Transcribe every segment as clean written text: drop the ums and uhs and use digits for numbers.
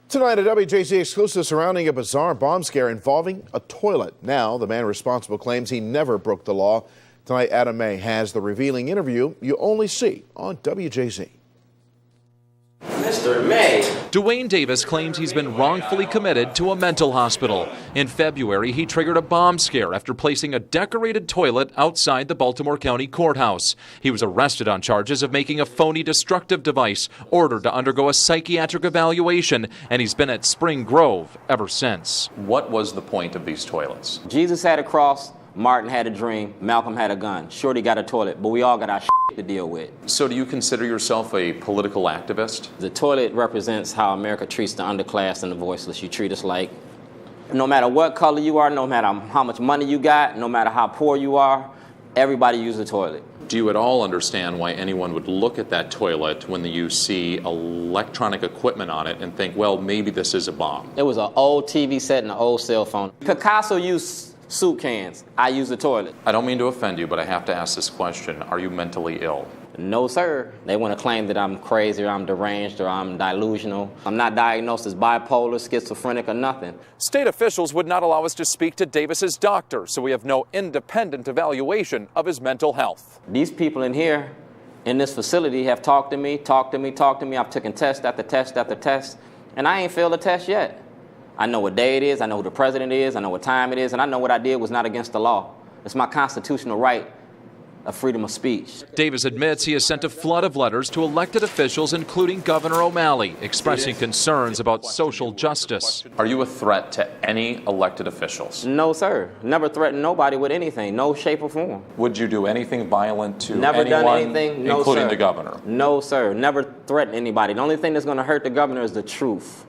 Tonight, a WJZ exclusive surrounding a bizarre bomb scare involving a toilet. Now, the man responsible claims he never broke the law. Tonight, Adam May has the revealing interview you only see on WJZ. Mr. May. Dwayne Davis claims he's been wrongfully committed to a mental hospital. In February, he triggered a bomb scare after placing a decorated toilet outside the Baltimore County Courthouse. He was arrested on charges of making a phony destructive device, ordered to undergo a psychiatric evaluation, and he's been at Spring Grove ever since. What was the point of these toilets? Jesus had a cross, Martin had a dream, Malcolm had a gun, Shorty got a toilet, but we all got our shit to deal with. So do you consider yourself a political activist? The toilet represents how America treats the underclass and the voiceless. You treat us like, no matter what color you are, no matter how much money you got, no matter how poor you are, everybody uses the toilet. Do you at all understand why anyone would look at that toilet when you see electronic equipment on it and think, well, maybe this is a bomb? It was an old TV set and an old cell phone. Picasso used soup cans. I use the toilet. I don't mean to offend you, but I have to ask this question. Are you mentally ill? No, sir. They want to claim that I'm crazy or I'm deranged or I'm delusional. I'm not diagnosed as bipolar, schizophrenic, or nothing. State officials would not allow us to speak to Davis's doctor, so we have no independent evaluation of his mental health. These people in here, in this facility, have talked to me. I've taken test after test after test, and I ain't failed a test yet. I know what day it is, I know who the president is, I know what time it is, and I know what I did was not against the law. It's my constitutional right of freedom of speech. Davis admits he has sent a flood of letters to elected officials, including Governor O'Malley, expressing concerns about social justice. Are you a threat to any elected officials? No, sir. Never threatened nobody with anything, no shape or form. Would you do anything violent to Never anyone, done anything, no, including sir. The governor? No, sir. Never threatened anybody. The only thing that's going to hurt the governor is the truth.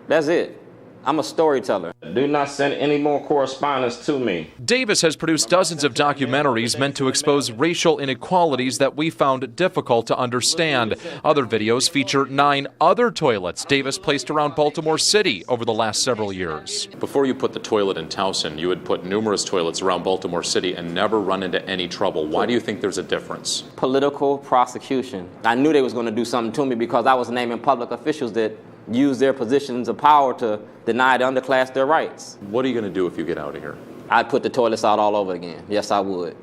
That's it. I'm a storyteller. Do not send any more correspondence to me. Davis has produced dozens of documentaries meant to expose racial inequalities that we found difficult to understand. Other videos feature 9 other toilets Davis placed around Baltimore City over the last several years. Before you put the toilet in Towson, you had put numerous toilets around Baltimore City and never run into any trouble. Why do you think there's a difference? Political prosecution. I knew they was going to do something to me because I was naming public officials that use their positions of power to deny the underclass their rights. What are you going to do if you get out of here? I'd put the toilets out all over again. Yes, I would.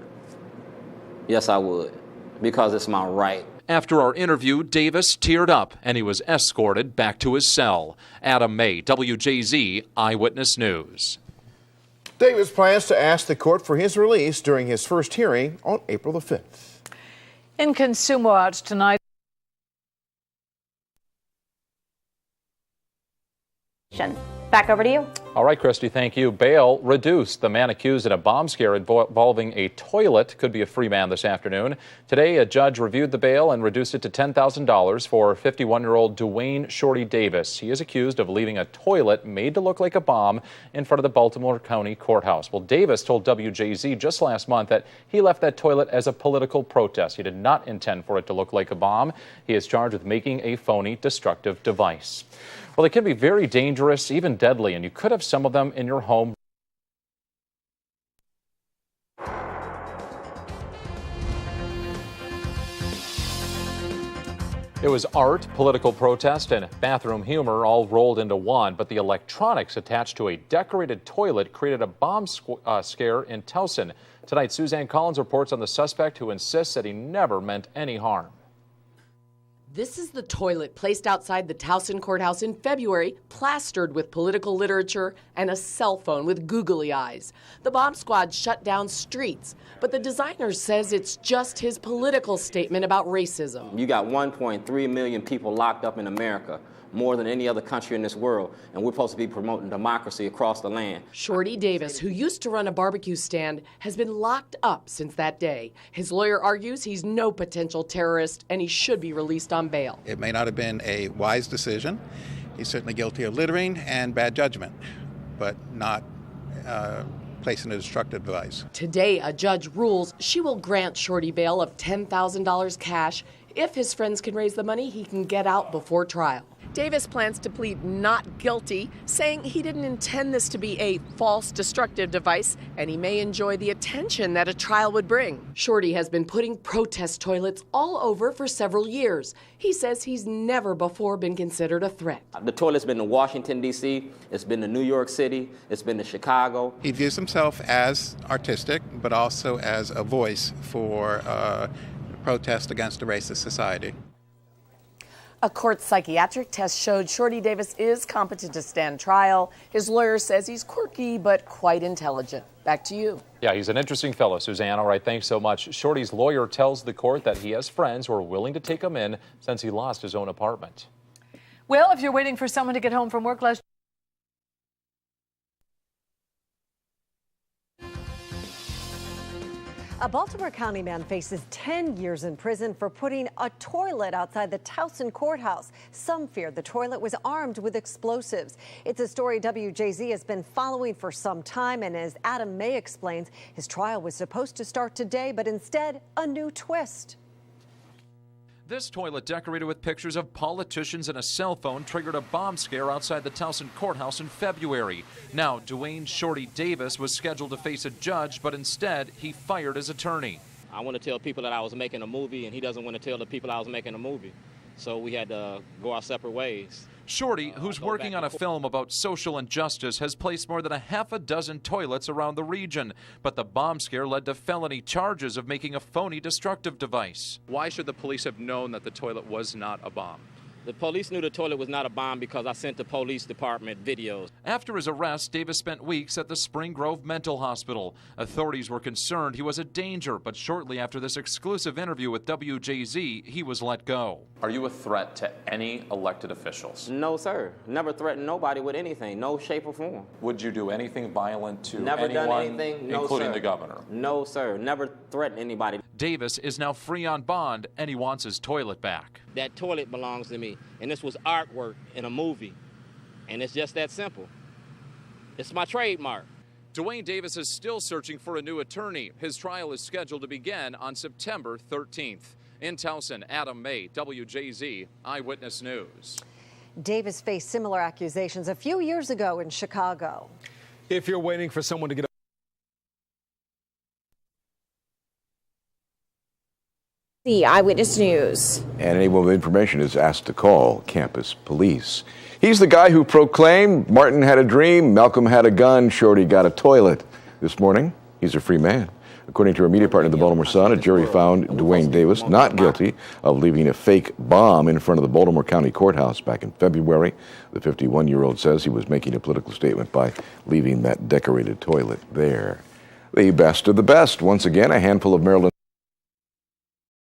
Yes, I would. Because it's my right. After our interview, Davis teared up and he was escorted back to his cell. Adam May, WJZ Eyewitness News. Davis plans to ask the court for his release during his first hearing on April the 5th. In Consumer Watch tonight. Back over to you. All right, Christy, thank you. Bail reduced. The man accused in a bomb scare involving a toilet could be a free man this afternoon. Today, a judge reviewed the bail and reduced it to $10,000 for 51-year-old Dwayne Shorty Davis. He is accused of leaving a toilet made to look like a bomb in front of the Baltimore County Courthouse. Well, Davis told WJZ just last month that he left that toilet as a political protest. He did not intend for it to look like a bomb. He is charged with making a phony destructive device. Well, they can be very dangerous, even deadly, and you could have some of them in your home. It was art, political protest, and bathroom humor all rolled into one, but the electronics attached to a decorated toilet created a bomb scare in Towson. Tonight, Suzanne Collins reports on the suspect who insists that he never meant any harm. This is the toilet placed outside the Towson courthouse in February, plastered with political literature and a cell phone with googly eyes. The bomb squad shut down streets, but the designer says it's just his political statement about racism. You got 1.3 million people locked up in America, more than any other country in this world, and we're supposed to be promoting democracy across the land. Shorty Davis, who used to run a barbecue stand, has been locked up since that day. His lawyer argues he's no potential terrorist and he should be released on bail. It may not have been a wise decision. He's certainly guilty of littering and bad judgment, but not placing a destructive device. Today, a judge rules she will grant Shorty bail of $10,000 cash. If his friends can raise the money, he can get out before trial. Davis plans to plead not guilty, saying he didn't intend this to be a false destructive device, and he may enjoy the attention that a trial would bring. Shorty has been putting protest toilets all over for several years. He says he's never before been considered a threat. The toilet's been to Washington, D.C., it's been to New York City, it's been to Chicago. He views himself as artistic, but also as a voice for protest against a racist society. A court psychiatric test showed Shorty Davis is competent to stand trial. His lawyer says he's quirky but quite intelligent. Back to you. Yeah, he's an interesting fellow, Suzanne. All right, thanks so much. Shorty's lawyer tells the court that he has friends who are willing to take him in since he lost his own apartment. Well, if you're waiting for someone to get home from work, A Baltimore County man faces 10 years in prison for putting a toilet outside the Towson courthouse. Some fear the toilet was armed with explosives. It's a story WJZ has been following for some time, and as Adam May explains, his trial was supposed to start today, but instead a new twist. This toilet, decorated with pictures of politicians and a cell phone, triggered a bomb scare outside the Towson courthouse in February. Now, Dwayne "Shorty" Davis was scheduled to face a judge, but instead he fired his attorney. I want to tell people that I was making a movie, and he doesn't want to tell the people I was making a movie. So we had to go our separate ways. Shorty, who's working on a film about social injustice, has placed more than a half a dozen toilets around the region. But the bomb scare led to felony charges of making a phony destructive device. Why should the police have known that the toilet was not a bomb? The police knew the toilet was not a bomb because I sent the police department videos. After his arrest, Davis spent weeks at the Spring Grove Mental Hospital. Authorities were concerned he was a danger, but shortly after this exclusive interview with WJZ, he was let go. Are you a threat to any elected officials? No, sir. Never threatened nobody with anything, no shape or form. Would you do anything violent to Never anyone, done anything, no, including sir. the governor? No, sir. Never threatened anybody. Davis is now free on bond, and he wants his toilet back. That toilet belongs to me, and this was artwork in a movie, and it's just that simple. It's my trademark. Dwayne Davis is still searching for a new attorney. His trial is scheduled to begin on September 13th. In Towson, Adam May, WJZ, Eyewitness News. Davis faced similar accusations a few years ago in Chicago. If you're waiting for someone to get The Eyewitness News. And anyone with information is asked to call campus police. He's the guy who proclaimed Martin had a dream, Malcolm had a gun, Shorty got a toilet. This morning, he's a free man. According to our media partner, the Baltimore Sun, a jury found Dwayne Davis not guilty of leaving a fake bomb in front of the Baltimore County Courthouse back in February. The 51-year-old says he was making a political statement by leaving that decorated toilet there. The best of the best. Once again, a handful of Maryland